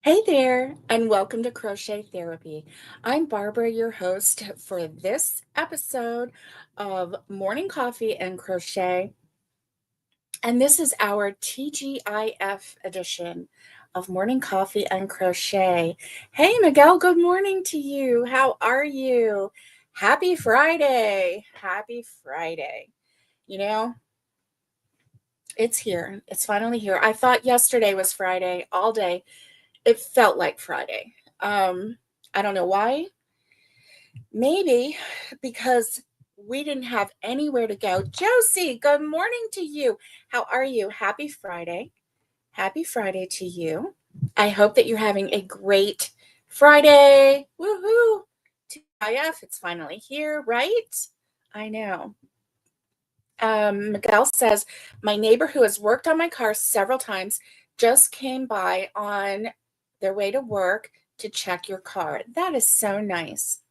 Hey there, and welcome to Crochet Therapy. I'm Barbara, your host for this episode of Morning Coffee and Crochet. And this is our TGIF edition of Morning Coffee and Crochet. Hey, Miguel, good morning to you. How are you? Happy Friday. Happy Friday. You know, it's here. It's finally here. I thought yesterday was Friday all day. It felt like Friday. I don't know why. Maybe because we didn't have anywhere to go. Josie, good morning to you. How are you? Happy Friday. Happy Friday to you. I hope that you're having a great Friday. Woohoo. TIF, it's finally here, right? I know. Miguel says, my neighbor who has worked on my car several times just came by on their way to work to check your car. That is so nice.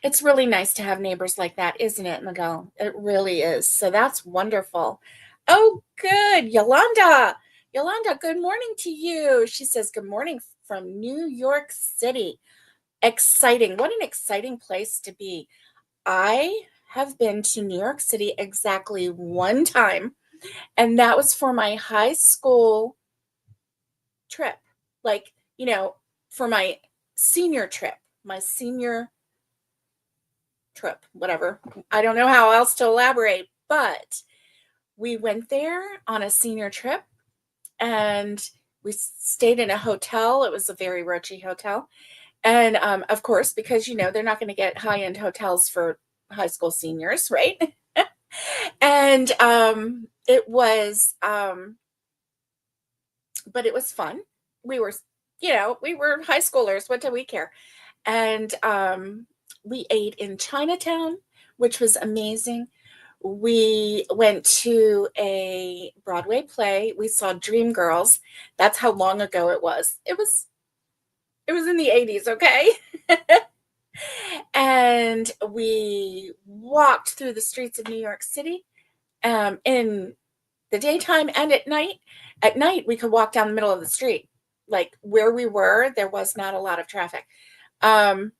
It's really nice to have neighbors like that, isn't it, Miguel? It really is. So that's wonderful. Oh, good. Yolanda. Yolanda, good morning to you. She says, good morning from New York City. Exciting. What an exciting place to be. I have been to New York City exactly one time, and that was for my high school trip. Like, for my senior trip, whatever. I don't know how else to elaborate, but we went there on a senior trip and we stayed in a hotel. It was a very roachy hotel. And of course, because, they're not going to get high-end hotels for high school seniors, right? And but it was fun. We were, we were high schoolers. What do we care? And we ate in Chinatown, which was amazing. We went to a Broadway play. We saw Dreamgirls. That's how long ago it was. It was in the 80s, okay? And we walked through the streets of New York City in the daytime and at night. At night, we could walk down the middle of the street. Like where we were, there was not a lot of traffic. Or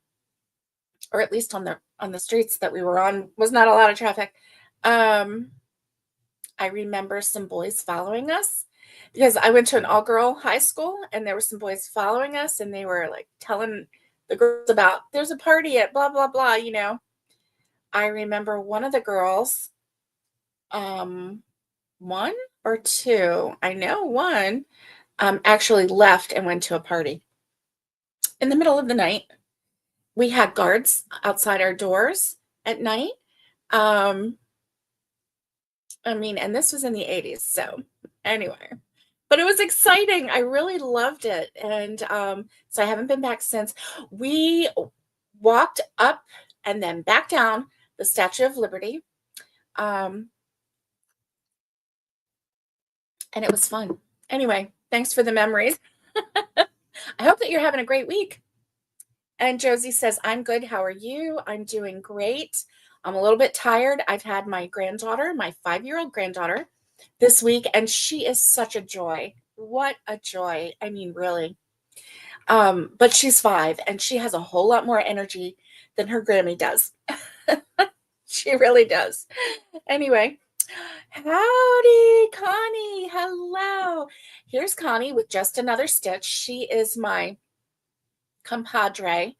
at least on the streets that we were on was not a lot of traffic. I remember some boys following us because I went to an all-girl high school and there were some boys following us and they were like telling the girls about there's a party at blah blah blah, I remember one of the girls, one or two, I know one, actually left and went to a party in the middle of the night. We had guards outside our doors at night. And this was in the 80s. So anyway, but it was exciting. I really loved it. And so I haven't been back since. We walked up and then back down the Statue of Liberty. And it was fun. Anyway, thanks for the memories. I hope that you're having a great week. And Josie says, I'm good. How are you? I'm doing great. I'm a little bit tired. I've had my granddaughter, my 5-year-old granddaughter, this week, and she is such a joy. What a joy. I mean, really. But she's 5, and she has a whole lot more energy than her Grammy does. She really does. Anyway, howdy, Connie. Hello. Here's Connie with just another stitch. She is my compadre.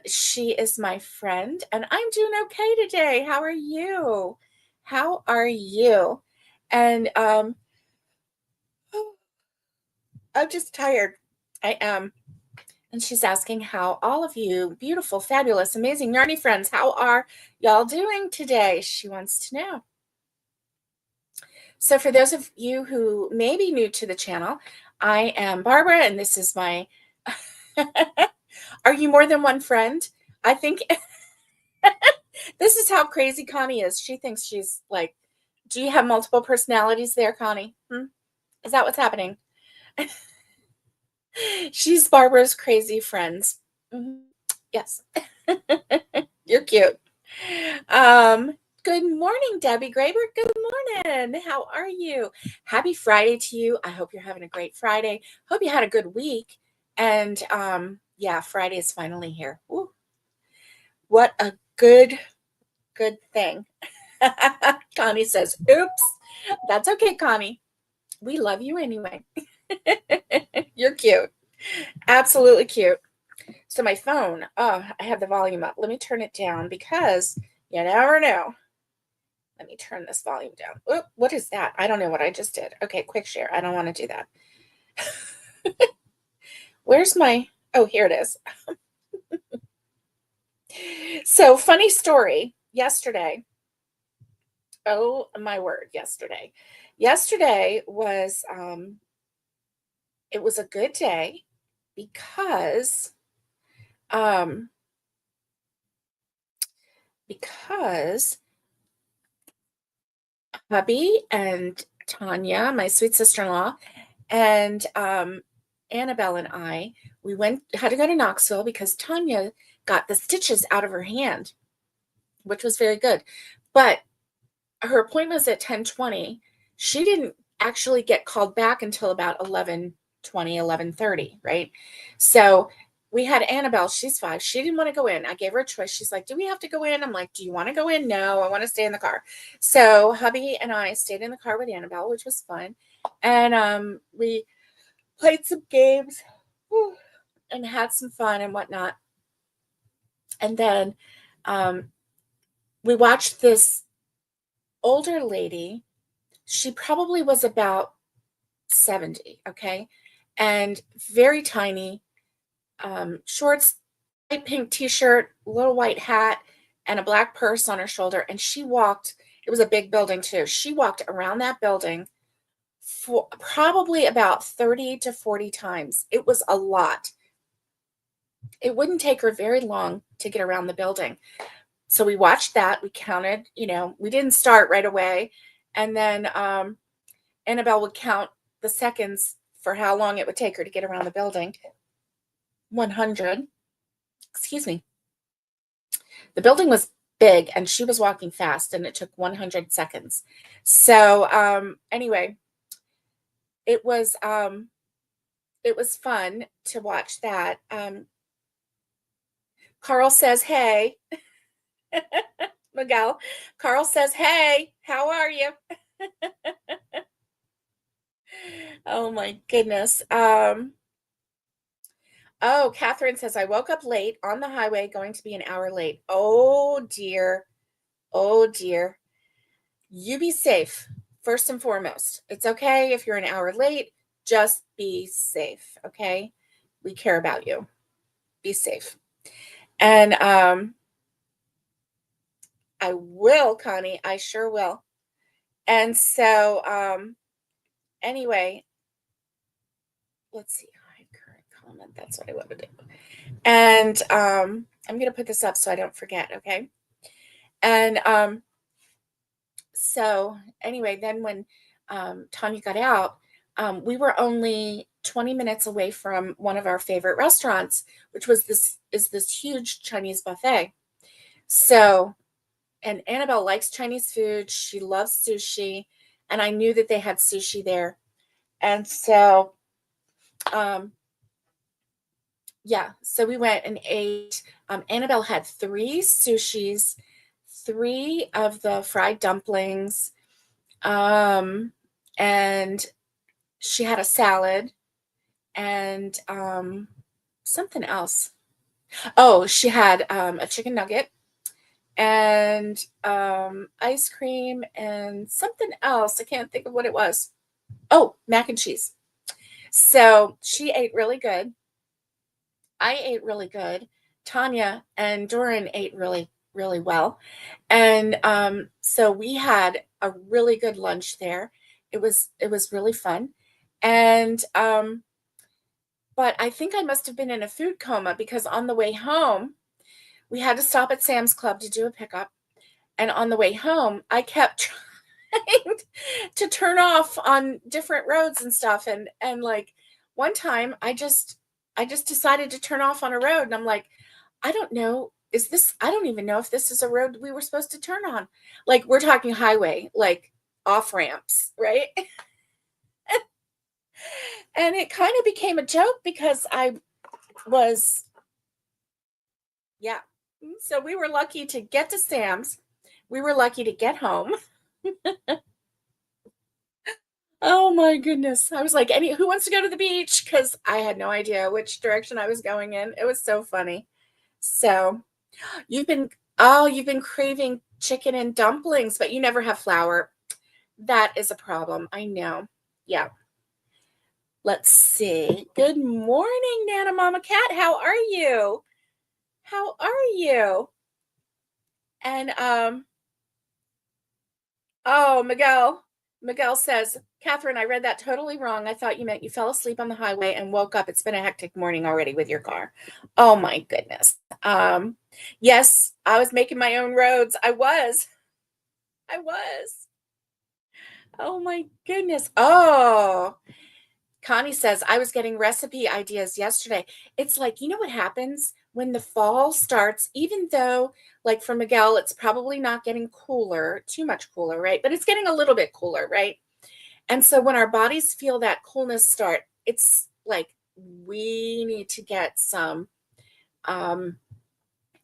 She is my friend, and I'm doing okay today. How are you? How are you? And I'm just tired. I am. And she's asking how all of you, beautiful, fabulous, amazing yarny friends, how are y'all doing today? She wants to know. So for those of you who may be new to the channel, I am Barbara, and this is my Are you more than one friend? I think this is how crazy Connie is. She thinks she's like, do you have multiple personalities there, Connie? Is that what's happening? She's Barbara's crazy friends. Yes. You're cute. Good morning, Debbie Graber. Good morning. How are you? Happy Friday to you. I hope you're having a great Friday. Hope you had a good week. And yeah, Friday is finally here. Ooh, what a good thing. Connie says, oops. That's okay, Connie. We love you anyway. You're cute. Absolutely cute. So my phone, I have the volume up. Let me turn it down because you never know. Let me turn this volume down. Oop, what is that? I don't know what I just did. Okay, quick share. I don't want to do that. Where's my, oh, here it is. So funny story. Yesterday, oh my word, yesterday. Yesterday was, it was a good day because hubby and Tanya, my sweet sister-in-law, and Annabelle and I, we had to go to Knoxville because Tanya got the stitches out of her hand, which was very good. But her appointment was at 10:20. She didn't actually get called back until about 11:20, 11:30, right? So we had Annabelle, she's 5. She didn't want to go in. I gave her a choice. She's like, do we have to go in? I'm like, do you want to go in? No, I want to stay in the car. So hubby and I stayed in the car with Annabelle, which was fun. And we played some games and had some fun and whatnot. And then we watched this older lady. She probably was about 70, okay? And very tiny, shorts, light pink t-shirt, little white hat, and a black purse on her shoulder. And she walked, it was a big building too. She walked around that building for probably about 30 to 40 times. It was a lot. It wouldn't take her very long to get around the building. So we watched that. We counted, we didn't start right away. And then Annabelle would count the seconds for how long it would take her to get around the building. 100. Excuse me. The building was big and she was walking fast and it took 100 seconds. So anyway, it was fun to watch that. Carl says, hey. Miguel. Carl says, hey, how are you? Oh my goodness. Oh, Catherine says, I woke up late on the highway, going to be an hour late. Oh dear. Oh dear. You be safe, first and foremost. It's okay if you're an hour late. Just be safe, okay? We care about you. Be safe. And I will, Connie. I sure will. And so anyway, let's see. Hide current comment. That's what I want to do. And I'm going to put this up so I don't forget, okay? And so anyway, then when Tanya got out, we were only 20 minutes away from one of our favorite restaurants, which was this huge Chinese buffet. So, and Annabelle likes Chinese food. She loves sushi. And I knew that they had sushi there. And so, yeah, so we went and ate. Annabelle had 3 sushis, 3 of the fried dumplings, and she had a salad and something else. Oh, she had a chicken nugget and ice cream and something else. I can't think of what it was. Oh, mac and cheese. So she ate really good. I ate really good. Tanya and Doran ate really, really well. And so we had a really good lunch there. It was really fun. And but I think I must have been in a food coma because on the way home, we had to stop at Sam's Club to do a pickup. And on the way home, I kept trying to turn off on different roads and stuff. And like one time I just decided to turn off on a road and I'm like, I don't know. is this, I don't even know if this is a road we were supposed to turn on. Like, we're talking highway, like off ramps, right? And it kind of became a joke because I was, yeah. So we were lucky to get to Sam's. We were lucky to get home. Oh my goodness. I was like, who wants to go to the beach? Because I had no idea which direction I was going in. It was so funny. So you've been, oh, you've been craving chicken and dumplings, but you never have flour. That is a problem. I know. Yeah. Let's see. Good morning, Nana Mama Cat. How are you? How are you? And oh, Miguel says, Catherine, I read that totally wrong. I thought you meant you fell asleep on the highway and woke up. It's been a hectic morning already with your car. Oh my goodness. Yes, I was making my own roads. I was. Oh my goodness. Oh, Connie says, I was getting recipe ideas yesterday. It's like, you know what happens when the fall starts, even though, like for Miguel, it's probably not getting cooler, too much cooler, right? But it's getting a little bit cooler, right? And so when our bodies feel that coolness start, it's like we need to get some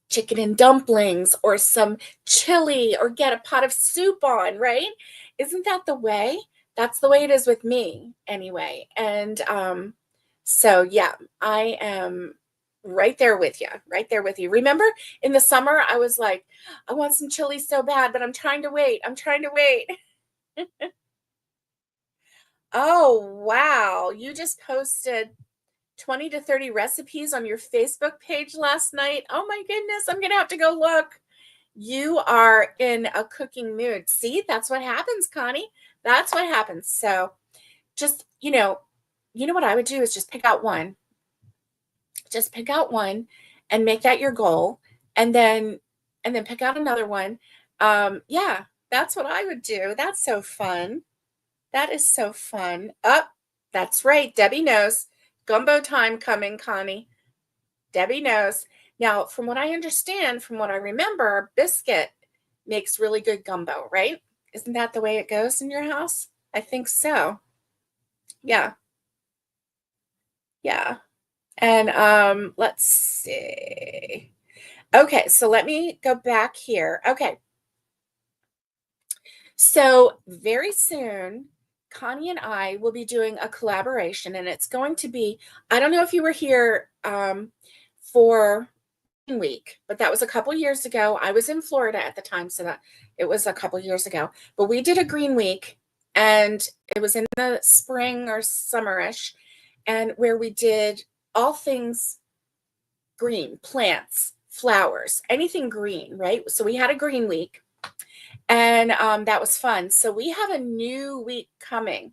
chicken and dumplings or some chili or get a pot of soup on, right? Isn't that the way? That's the way it is with me anyway. And so yeah, I am right there with you, right there with you. Remember in the summer, I was like, I want some chili so bad, but I'm trying to wait. I'm trying to wait. Oh, wow. You just posted 20 to 30 recipes on your Facebook page last night. Oh my goodness, I'm going to have to go look. You are in a cooking mood. See, that's what happens, Connie. That's what happens. So just, what I would do is just pick out one. Just pick out one and make that your goal. And then pick out another one. Yeah, that's what I would do. That's so fun. That is so fun. That's right. Debbie knows. Gumbo time coming, Connie. Debbie knows. Now, from what I understand, from what I remember, Biscuit makes really good gumbo, right? Isn't that the way it goes in your house? I think so. Yeah. Yeah. And let's see. Okay, so let me go back here. Okay. So very soon, Connie and I will be doing a collaboration, and it's going to be, I don't know if you were here for week, but that was a couple years ago. I was in Florida at the time, so that it was a couple years ago. But we did a green week, and it was in the spring or summerish, and where we did all things green, plants, flowers, anything green, right? So we had a green week, and that was fun. So we have a new week coming,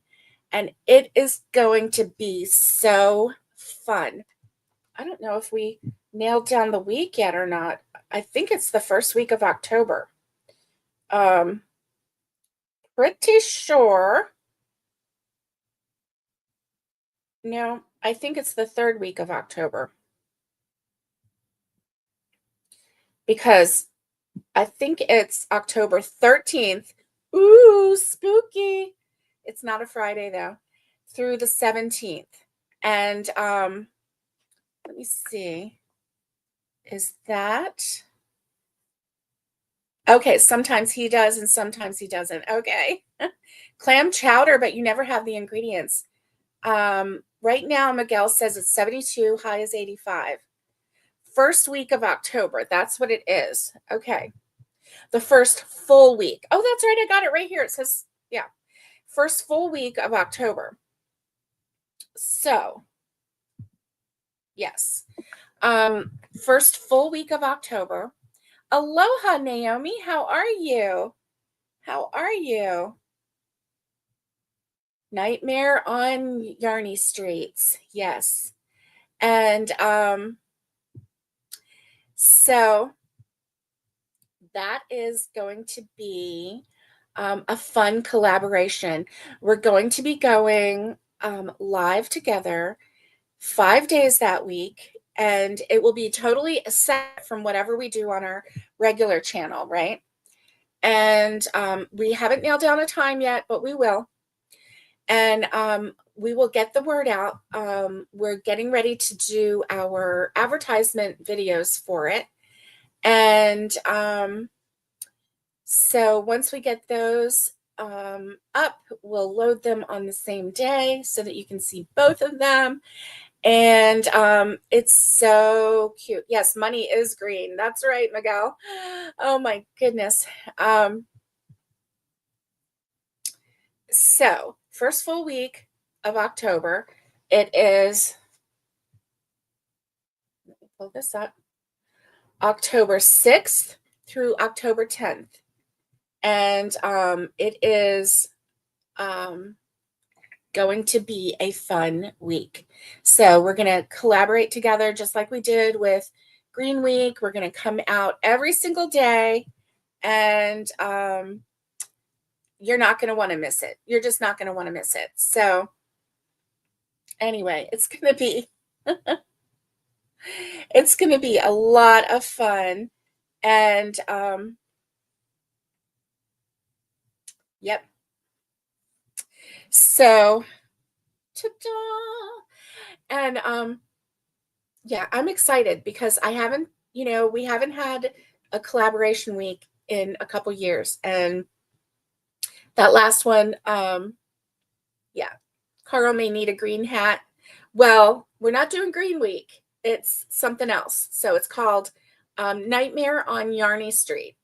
and it is going to be so fun. I don't know if we nailed down the week yet or not. I think it's the first week of October. Pretty sure. No, I think it's the third week of October. Because I think it's October 13th. Ooh, spooky. It's not a Friday though. Through the 17th. And let me see. Is that okay? Sometimes he does and sometimes he doesn't. Okay. Clam chowder, but you never have the ingredients. Right now, Miguel says it's 72, high is 85. First week of October. That's what it is. Okay. The first full week. Oh, that's right. I got it right here. It says, yeah, first full week of October. So, yes. First full week of October. Aloha, Naomi. How are you? How are you? Nightmare on Yarny Streets. Yes. And so that is going to be a fun collaboration. We're going to be going live together 5 days that week. and it will be totally separate from whatever we do on our regular channel, right? And we haven't nailed down a time yet, but we will. And we will get the word out. We're getting ready to do our advertisement videos for it. And so once we get those up, we'll load them on the same day so that you can see both of them. And it's so cute. Yes, money is green. That's right, Miguel. Oh my goodness. So first full week of October, it is, pull this up, October 6th through October 10th. And it is going to be a fun week. So we're going to collaborate together just like we did with Green Week. We're going to come out every single day, and you're not going to want to miss it. You're just not going to want to miss it. So anyway, it's going to be it's going to be a lot of fun. And yep. So ta-da! And yeah, I'm excited because we haven't had a collaboration week in a couple years. And that last one, yeah, Carl may need a green hat. Well, we're not doing Green Week. It's something else. So it's called Nightmare on Yarny Street,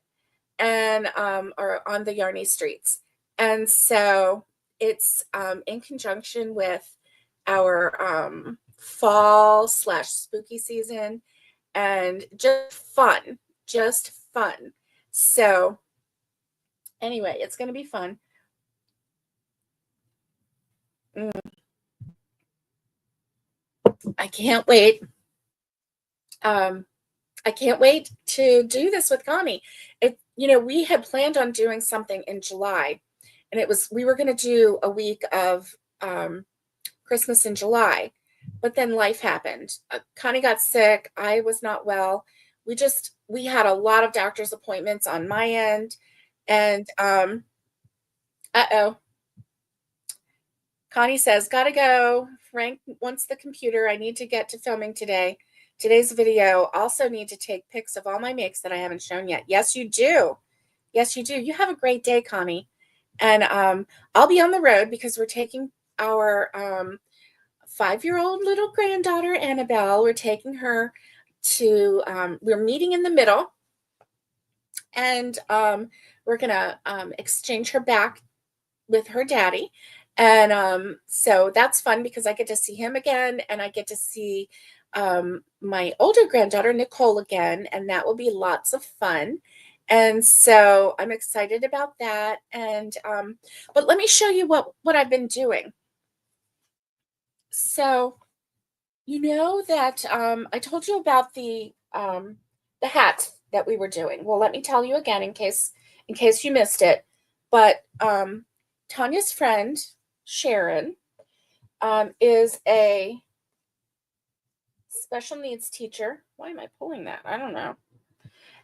and or on the Yarny Streets. And so it's in conjunction with our fall / spooky season, and just fun. So anyway, it's going to be fun. I can't wait. I can't wait to do this with Connie. We had planned on doing something in July, and we were going to do a week of Christmas in July, but then life happened. Connie got sick. I was not well. We had a lot of doctor's appointments on my end, and Connie says, gotta go. Frank wants the computer. I need to get to filming today. Today's video. Also need to take pics of all my makes that I haven't shown yet. Yes, you do. Yes, you do. You have a great day, Connie. And I'll be on the road because we're taking our 5-year-old little granddaughter, Annabelle. We're taking her to, we're meeting in the middle. And we're going to exchange her back with her daddy. And so that's fun because I get to see him again, and I get to see my older granddaughter, Nicole, again, and that will be lots of fun. And so I'm excited about that. And but let me show you what I've been doing. So you know that I told you about the hat that we were doing. Well, let me tell you again in case you missed it. But Tanya's friend, Sharon, is a special needs teacher. Why am I pulling that? I don't know.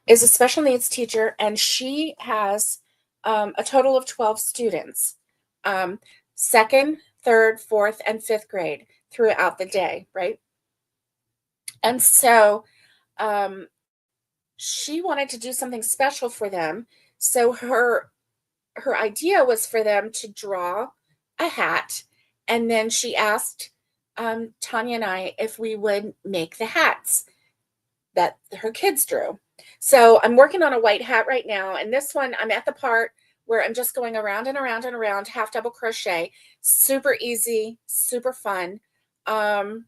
Is a special needs teacher, and she has a total of 12 students, 2nd, 3rd, 4th, and 5th grade throughout the day, right? And so she wanted to do something special for them. So her idea was for them to draw a hat, and then she asked Tanya and I if we would make the hats that her kids drew. So I'm working on a white hat right now, and this one I'm at the part where I'm just going around and around and around, half double crochet. Super easy, super fun. And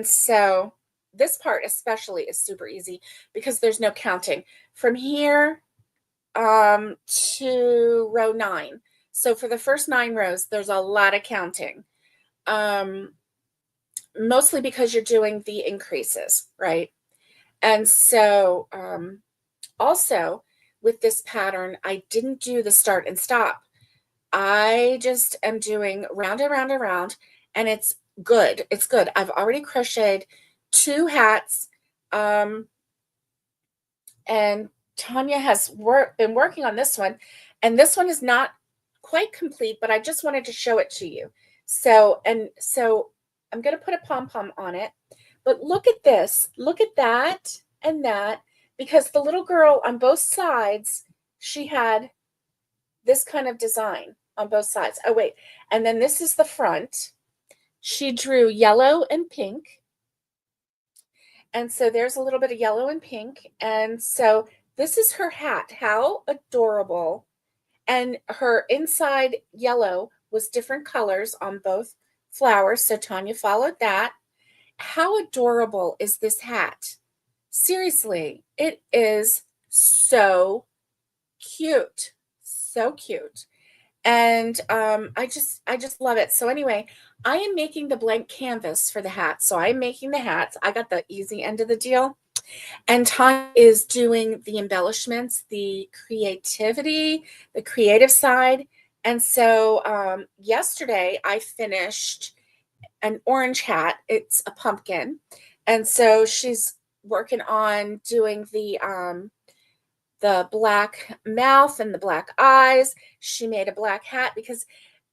so this part especially is super easy because there's no counting from here to row 9. So for the first 9 rows, there's a lot of counting. Mostly because you're doing the increases, right? And so also with this pattern, I didn't do the start and stop. I just am doing round and round and round, and it's good. It's good. I've already crocheted 2 hats, and Tanya has been working on this one, and this one is not quite complete, but I just wanted to show it to you. So I'm going to put a pom-pom on it, but look at this, look at that and that, because the little girl on both sides, she had this kind of design on both sides. Oh, wait. And then this is the front. She drew yellow and pink. And so there's a little bit of yellow and pink. And so this is her hat. How adorable. And her inside yellow was different colors on both flowers. So Tanya followed that. How adorable is this hat? Seriously, it is so cute. So cute. And I just love it. So anyway, I am making the blank canvas for the hat. So I'm making the hats. I got the easy end of the deal. And Tanya is doing the embellishments, the creativity, the creative side. And so yesterday I finished an orange hat. It's a pumpkin. And so she's working on doing the black mouth and the black eyes. She made a black hat because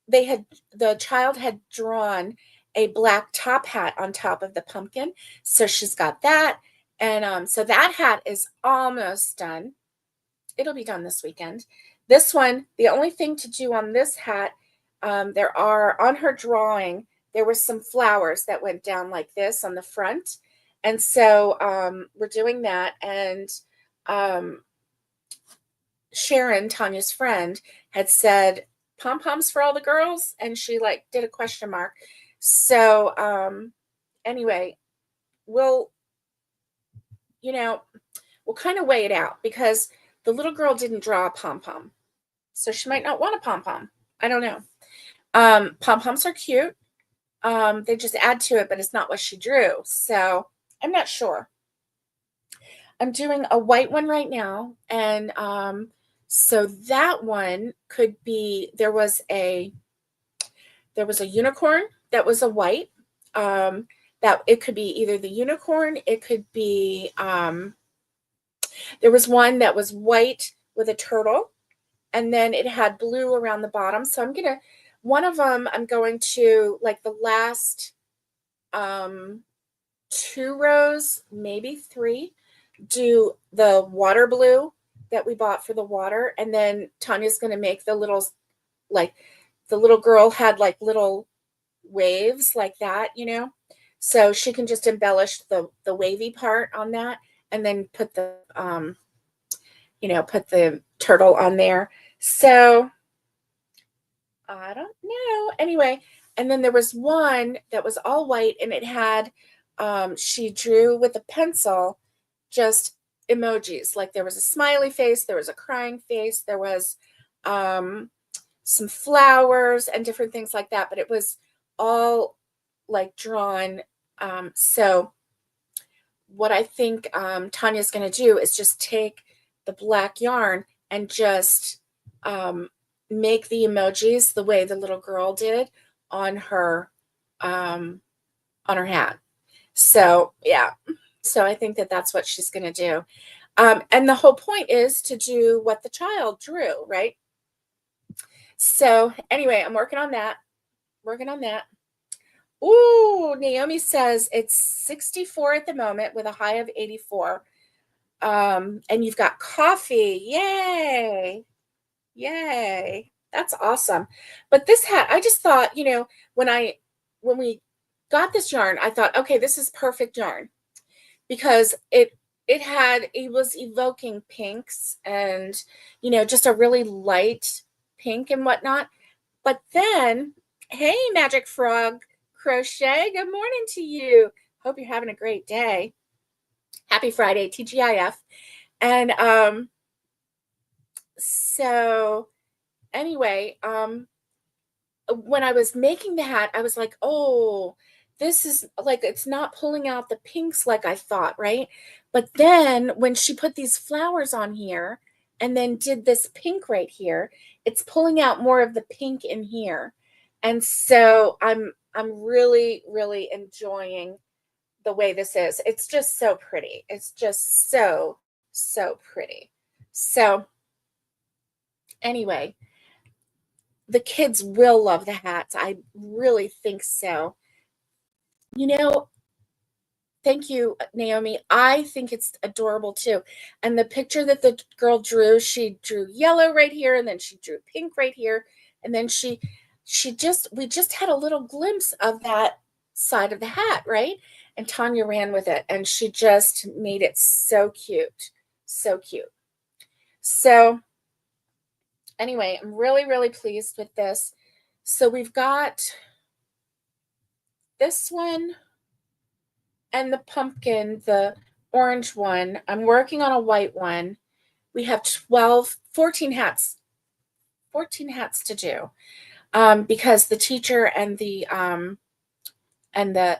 the child had drawn a black top hat on top of the pumpkin. So she's got that. And so that hat is almost done. It'll be done this weekend. This one, the only thing to do on this hat, there are, on her drawing, there were some flowers that went down like this on the front. And so we're doing that. And Sharon, Tanya's friend, had said pom-poms for all the girls, and she like did a question mark. So anyway, we'll kind of weigh it out, because the little girl didn't draw a pom-pom, so she might not want a pom-pom. I don't know. Pom-poms are cute. They just add to it, but it's not what she drew, so I'm not sure. I'm doing a white one right now, and so that one could be, there was a unicorn that was a white. That it could be either the unicorn, it could be there was one that was white with a turtle, and then it had blue around the bottom. So one of them, I'm going to, like, the last 2 rows, maybe 3, do the water blue that we bought for the water. And then Tanya's going to make the little, like, the little girl had like little waves like that, so she can just embellish the wavy part on that, and then put the put the turtle on there. So I don't know. Anyway, and then there was one that was all white, and it had she drew with a pencil just emojis. Like, there was a smiley face, there was a crying face, there was some flowers and different things like that, but it was all like drawn. So what I think Tanya's going to do is just take the black yarn and just make the emojis the way the little girl did on her hat. So yeah, so I think that that's what she's going to do. And the whole point is to do what the child drew, right? So anyway, I'm working on that. Ooh, Naomi says it's 64 at the moment with a high of 84. And you've got coffee. Yay. Yay. That's awesome. But this hat, I just thought, when we got this yarn, I thought, okay, this is perfect yarn, because it was evoking pinks and, just a really light pink and whatnot. But then, hey, Magic Frog Crochet, good morning to you. Hope you're having a great day. Happy Friday, TGIF. And so anyway, when I was making the hat, I was like, oh, this is like, it's not pulling out the pinks like I thought, right? But then when she put these flowers on here and then did this pink right here, it's pulling out more of the pink in here. And so I'm really, really enjoying the way this is. It's just so pretty. It's just so, so pretty. So anyway, the kids will love the hats. I really think so. You know, thank you, Naomi. I think it's adorable too. And the picture that the girl drew, she drew yellow right here, and then she drew pink right here, and then we just had a little glimpse of that side of the hat, right? And Tanya ran with it, and she just made it so cute. So cute. So anyway, I'm really, really pleased with this. So we've got this one and the pumpkin, the orange one. I'm working on a white one. We have 14 hats to do, because the teacher and the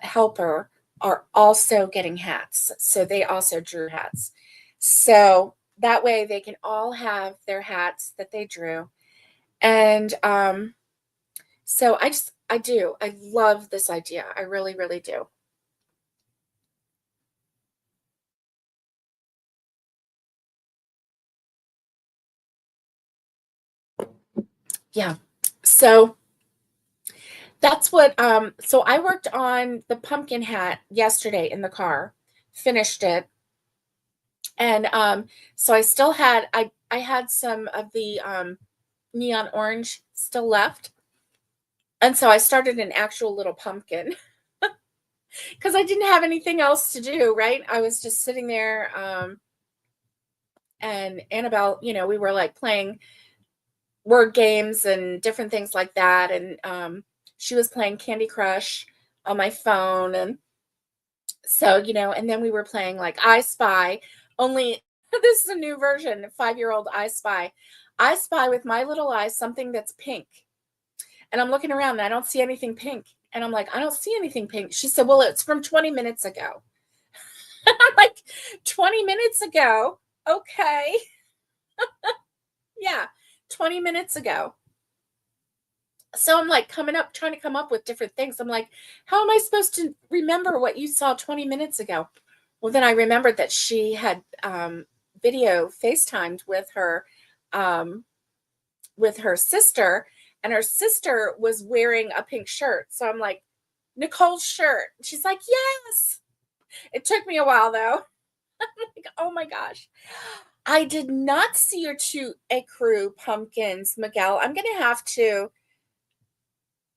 helper are also getting hats. So they also drew hats. So that way they can all have their hats that they drew. And so I love this idea. I really, really do. Yeah. So that's what so I worked on the pumpkin hat yesterday in the car, finished it. And so I still had I had some of the neon orange still left. And so I started an actual little pumpkin because I didn't have anything else to do, right? I was just sitting there, and Annabelle, we were like playing word games and different things like that. And she was playing Candy Crush on my phone. And so, and then we were playing like I Spy, only this is a new version, 5-year-old I Spy. I spy with my little eyes something that's pink. And I'm looking around and I don't see anything pink. And I'm like, I don't see anything pink. She said, well, it's from 20 minutes ago. I'm like, 20 minutes ago? Okay. Yeah, 20 minutes ago. So I'm like trying to come up with different things. I'm like, how am I supposed to remember what you saw 20 minutes ago? Well, then I remembered that she had video FaceTimed with her sister, and her sister was wearing a pink shirt. So I'm like, Nicole's shirt. She's like, yes. It took me a while though. I'm like, oh my gosh. I did not see your 2 ecru pumpkins, Miguel. I'm going to have to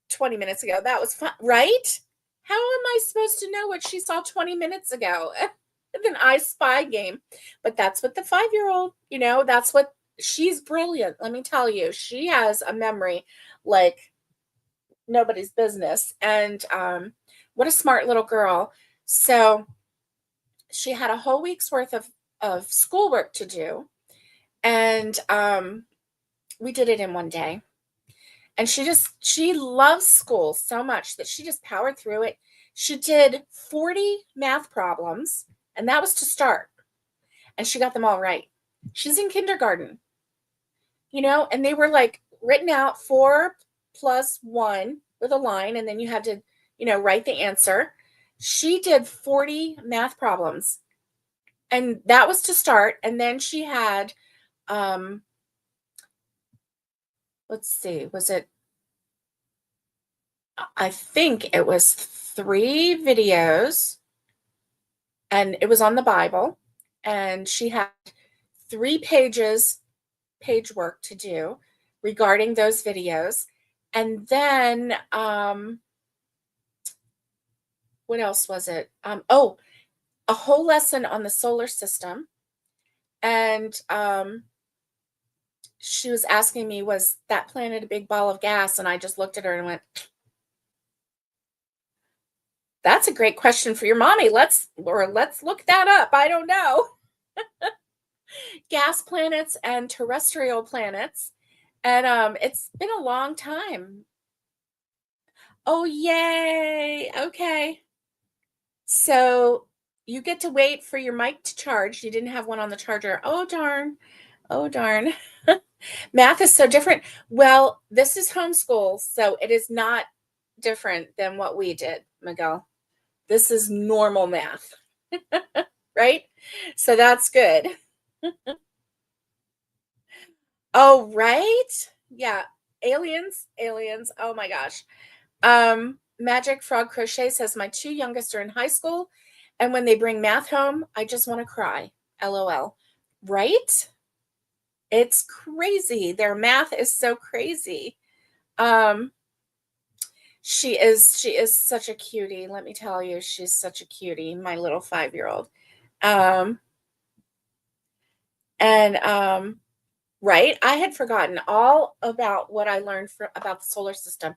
20 minutes ago. That was fun, right? How am I supposed to know what she saw 20 minutes ago? An I Spy game. But that's what the 5-year-old, that's what she's brilliant. Let me tell you, she has a memory like nobody's business. And what a smart little girl. So she had a whole week's worth of schoolwork to do. And we did it in one day. And she loves school so much that she just powered through it. She did 40 math problems, and that was to start. And she got them all right. She's in kindergarten, and they were like written out 4 + 1 with a line, and then you had to, write the answer. She did 40 math problems, and that was to start. And then she had, let's see, I think it was 3 videos, and it was on the Bible, and she had 3 page work to do regarding those videos. And then what else was it? A whole lesson on the solar system. And she was asking me, was that planet a big ball of gas? And I just looked at her and went, that's a great question for your mommy. Let's look that up. I don't know. Gas planets and terrestrial planets. And it's been a long time. Oh, yay. Okay. So you get to wait for your mic to charge. You didn't have one on the charger. Oh, darn. Oh, darn. Math is so different. Well, this is homeschool, so it is not different than what we did, Miguel. This is normal math, right? So that's good. Oh, right? Yeah. Aliens, aliens. Oh my gosh. Magic Frog Crochet says my two youngest are in high school, and when they bring math home, I just want to cry. LOL. Right? It's crazy. Their math is so crazy. Um, she is such a cutie. Let me tell you, she's such a cutie, my little 5-year-old. Um, and right, I had forgotten all about what I learned about the solar system.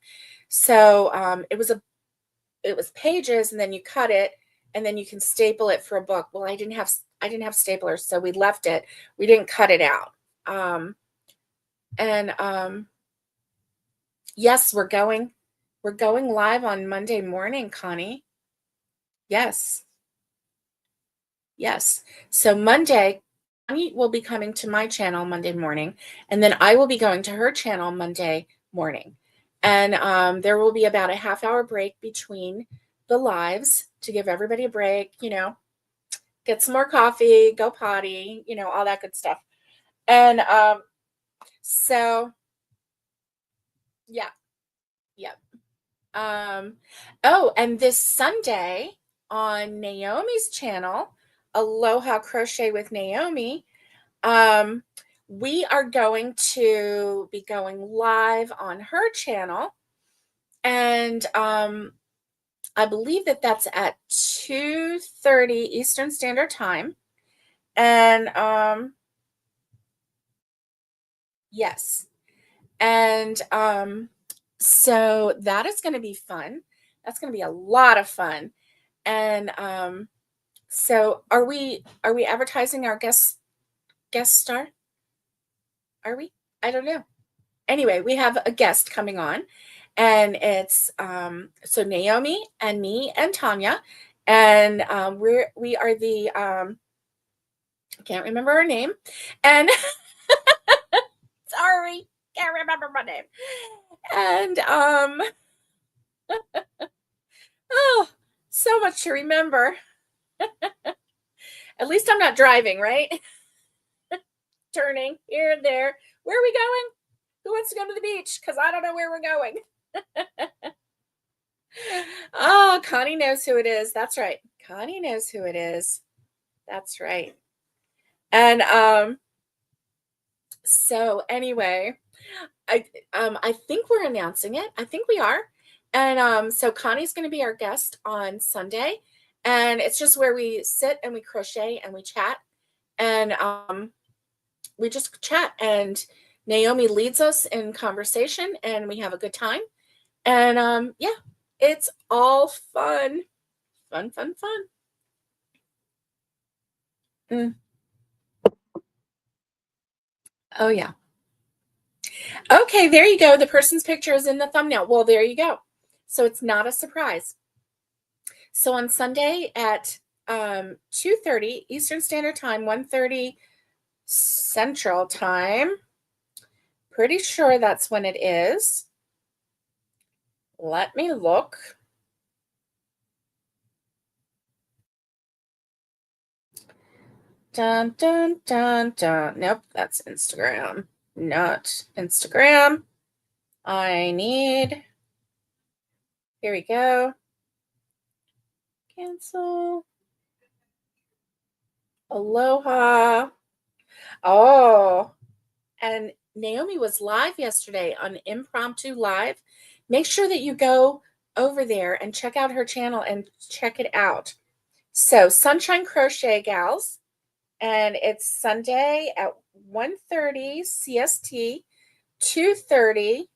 So it was pages, and then you cut it, and then you can staple it for a book. Well, I didn't have staplers, so we left it. We didn't cut it out. And yes, we're going live on Monday morning, Connie. Yes. Yes. So Monday, Connie will be coming to my channel Monday morning, and then I will be going to her channel Monday morning. And there will be about a half-hour break between the lives to give everybody a break, get some more coffee, go potty, all that good stuff. And so yeah, yeah. Oh, and this Sunday on Naomi's channel, Aloha Crochet with Naomi, um, we are going to be going live on her channel. And I believe that that's at 2:30 Eastern Standard Time. And yes. And so that is going to be fun. That's going to be a lot of fun. And so are we advertising our guest star? Are we? I don't know. Anyway, we have a guest coming on, and it's so Naomi and me and Tanya, and we are the I can't remember her name, and sorry, can't remember my name. And oh, so much to remember. At least I'm not driving, right? Turning here and there. Where are we going? Who wants to go to the beach? Because I don't know where we're going. Oh, Connie knows who it is. That's right. Connie knows who it is. That's right. And so anyway, I think we're announcing it. I think we are. And so Connie's going to be our guest on Sunday, and it's just where we sit and we crochet and we chat, and we just chat, and Naomi leads us in conversation, and we have a good time. And yeah, it's all fun. Fun, fun, fun. Mm. Oh, yeah. Okay, there you go. The person's picture is in the thumbnail. Well, there you go. So it's not a surprise. So on Sunday at 2:30 Eastern Standard Time, 1:30 Central Time. Pretty sure that's when it is. Let me look. Dun, dun, dun, dun. Nope, that's Instagram. Not Instagram. I need, here we go. Cancel. Aloha. Oh, and Naomi was live yesterday on Impromptu Live. Make sure that you go over there and check out her channel and check it out. So Sunshine Crochet Gals, and it's Sunday at 1:30 CST, 2:30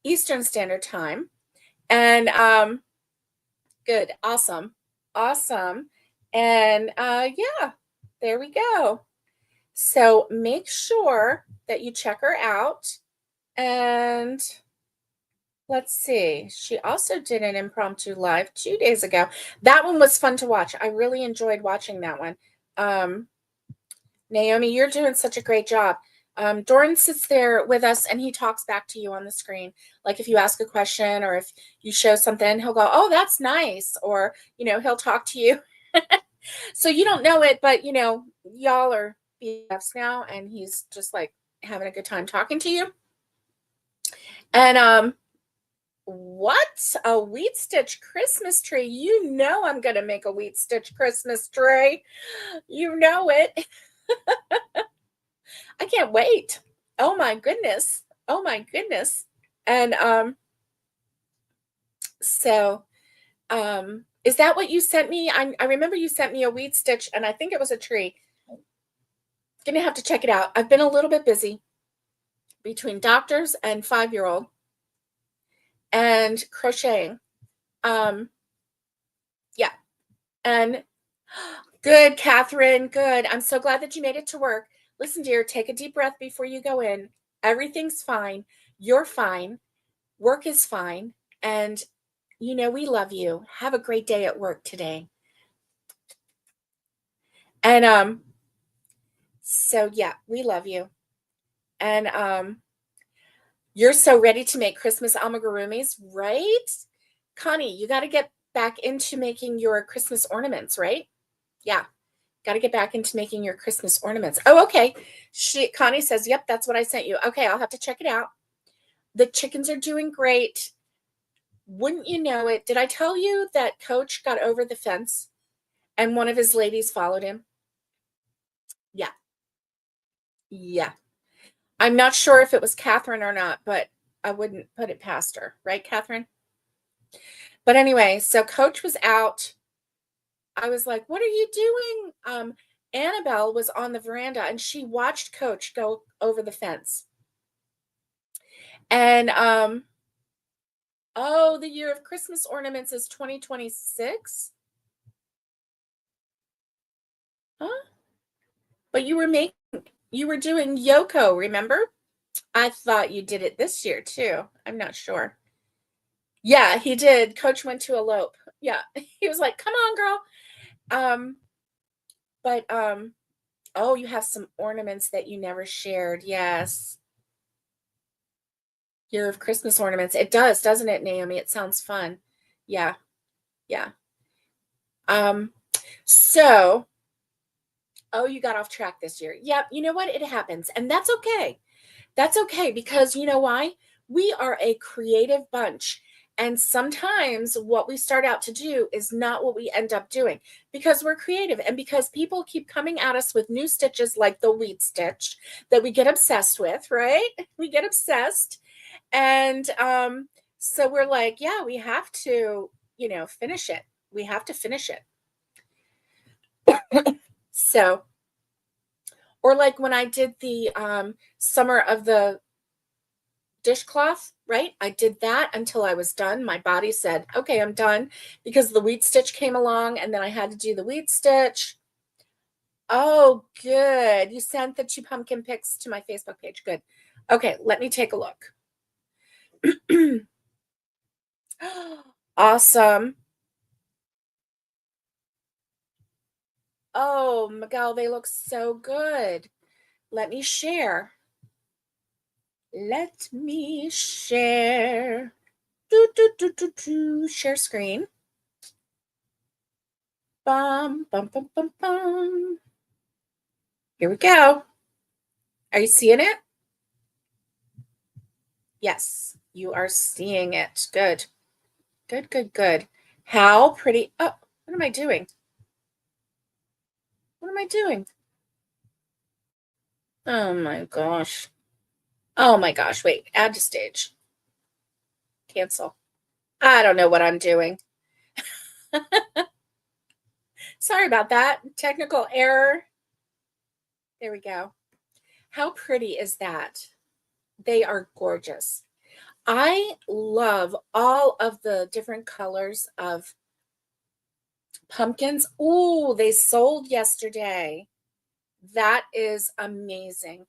Eastern Standard Time. And good, awesome. And yeah, there we go. So make sure that you check her out. And let's see, she also did an impromptu live 2 days ago. That one was fun to watch. I really enjoyed watching that one. Naomi, you're doing such a great job. Doran sits there with us and he talks back to you on the screen. Like if you ask a question or if you show something, he'll go, oh, that's nice. Or, he'll talk to you. So you don't know it, but y'all are BFs now and he's just like having a good time talking to you. And what? A wheat stitch Christmas tree. I'm going to make a wheat stitch Christmas tree. You know it. I can't wait. Oh my goodness. Oh my goodness. And so is that what you sent me? I remember you sent me a wheat stitch and I think it was a tree. Gonna have to check it out. I've been a little bit busy between doctors and 5-year-old and crocheting. Yeah. And good, Catherine. Good. I'm so glad that you made it to work. Listen, dear, take a deep breath before you go in. Everything's fine. You're fine. Work is fine. And, we love you. Have a great day at work today. And so, yeah, we love you. And you're so ready to make Christmas amigurumis, right? Connie, you got to get back into making your Christmas ornaments, right? Yeah. Got to get back into making your Christmas ornaments. Oh, okay. Connie says, yep, that's what I sent you. Okay, I'll have to check it out. The chickens are doing great. Wouldn't you know it? Did I tell you that Coach got over the fence and one of his ladies followed him? Yeah. Yeah. I'm not sure if it was Catherine or not, but I wouldn't put it past her. Right, Catherine? But anyway, so Coach was out. I was like, what are you doing? Annabelle was on the veranda and she watched Coach go over the fence. And the year of Christmas ornaments is 2026. Huh? But you were doing Yoko, remember? I thought you did it this year too. I'm not sure. Yeah, he did. Coach went to elope. Yeah. He was like, come on, girl. But oh, you have some ornaments that you never shared. Yes. Year of Christmas ornaments. It does, doesn't it, Naomi? It sounds fun. Yeah. Yeah. So, oh, you got off track this year. Yep. You know what? It happens. And that's okay. That's okay because you know why? We are a creative bunch. And sometimes what we start out to do is not what we end up doing because we're creative and because people keep coming at us with new stitches like the wheat stitch that we get obsessed with, right? We get obsessed. And so we're like, yeah, we have to, finish it. We have to finish it. So, or like when I did the summer of the dishcloth, right? I did that until I was done. My body said, okay, I'm done because the wheat stitch came along and then I had to do the wheat stitch. Oh, good. You sent the 2 pumpkin pics to my Facebook page. Good. Okay, let me take a look. Awesome. Oh, Miguel, they look so good. Let me share. Let me share. Share screen. Bum, bum, bum, bum, bum. Here we go. Are you seeing it? Yes, you are seeing it. Good. Good, good, good. How pretty. Oh, what am I doing? What am I doing? Oh my gosh. Oh my gosh. Wait, add to stage. Cancel. I don't know what I'm doing. Sorry about that. Technical error. There we go. How pretty is that? They are gorgeous. I love all of the different colors of pumpkins. Oh, they sold yesterday. That is amazing.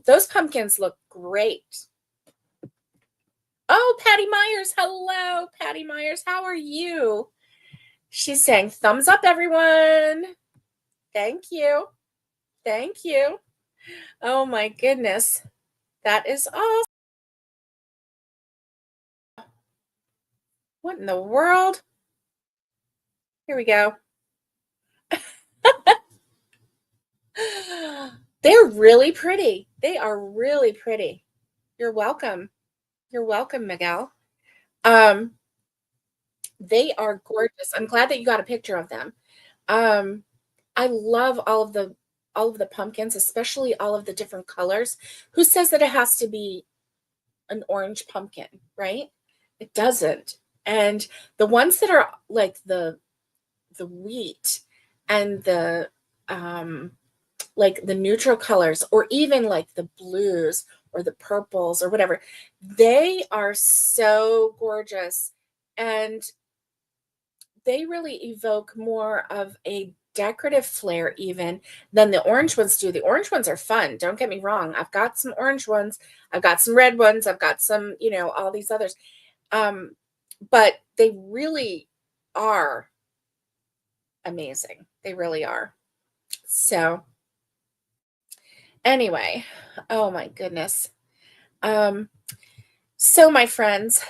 Those pumpkins look great. Oh, Patty Myers. Hello, Patty Myers. How are you? She's saying thumbs up, everyone. Thank you. Thank you. Oh my goodness. That is awesome. What in the world? Here we go. They're really pretty. They are really pretty. You're welcome. You're welcome, Miguel. Um, they are gorgeous. I'm glad that you got a picture of them. Um, I love all of the pumpkins, especially all of the different colors. Who says that it has to be an orange pumpkin, right? It doesn't. And the ones that are like the wheat and the um like the neutral colors, or even like the blues or the purples or whatever, they are so gorgeous, and they really evoke more of a decorative flair even than the orange ones do. The orange ones are fun, don't get me wrong. I've got some orange ones, I've got some red ones, I've got some, all these others. Um, but they really are amazing. They really are. So, anyway, oh my goodness. Um, so my friends,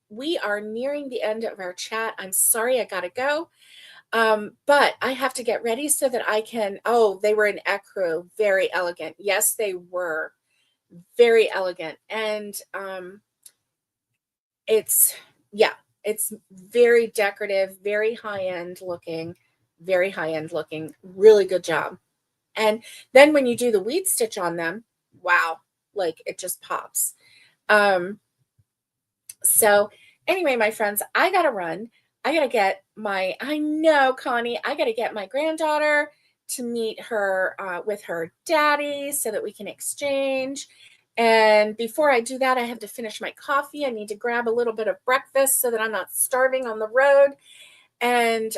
we are nearing the end of our chat. I'm sorry I gotta go. But I have to get ready so that I can. Oh, they were in ecru, very elegant. Yes, they were very elegant. And it's, yeah, it's very decorative, very high end looking, really good job. And then when you do the weed stitch on them, wow, like it just pops. Um, So, anyway, my friends, I got to run. I know, Connie, I got to get my granddaughter to meet her with her daddy so that we can exchange. And before I do that, I have to finish my coffee. I need to grab a little bit of breakfast so that I'm not starving on the road. And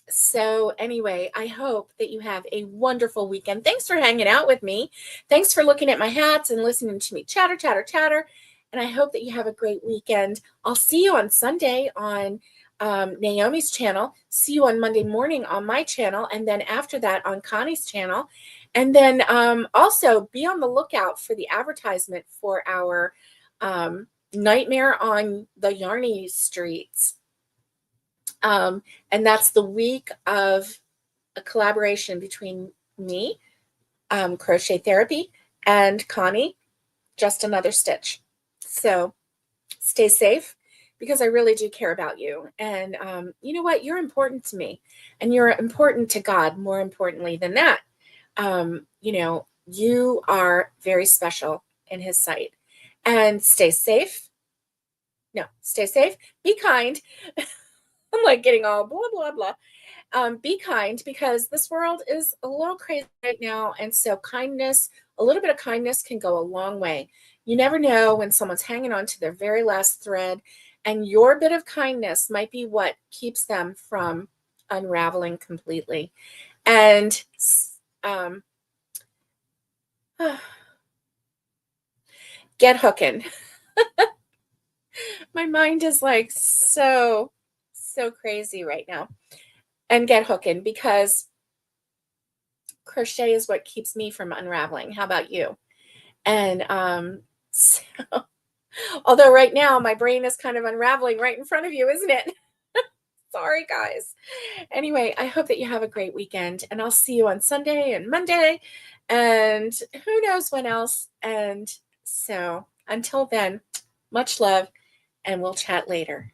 so, anyway, I hope that you have a wonderful weekend. Thanks for hanging out with me. Thanks for looking at my hats and listening to me chatter, chatter, chatter. And I hope that you have a great weekend. I'll see you on Sunday on Naomi's channel. See you on Monday morning on my channel. And then after that on Connie's channel. And then also be on the lookout for the advertisement for our Nightmare on the Yarny Streets. And that's the week of a collaboration between me, Crochet Therapy, and Connie, Just Another Stitch. So stay safe, because I really do care about you. And you know what? You're important to me, and you're important to God, more importantly than that. You are very special in His sight. And stay safe. No, stay safe. Be kind. I'm like getting all blah, blah, blah. Be kind, because this world is a little crazy right now. And so kindness, a little bit of kindness can go a long way. You never know when someone's hanging on to their very last thread, and your bit of kindness might be what keeps them from unraveling completely. And get hooking. My mind is like so crazy right now. And get hooking, because crochet is what keeps me from unraveling. How about you? And so, although right now my brain is kind of unraveling right in front of you, isn't it? Sorry, guys. Anyway, I hope that you have a great weekend, and I'll see you on Sunday and Monday, and who knows when else. And so until then, much love, and we'll chat later.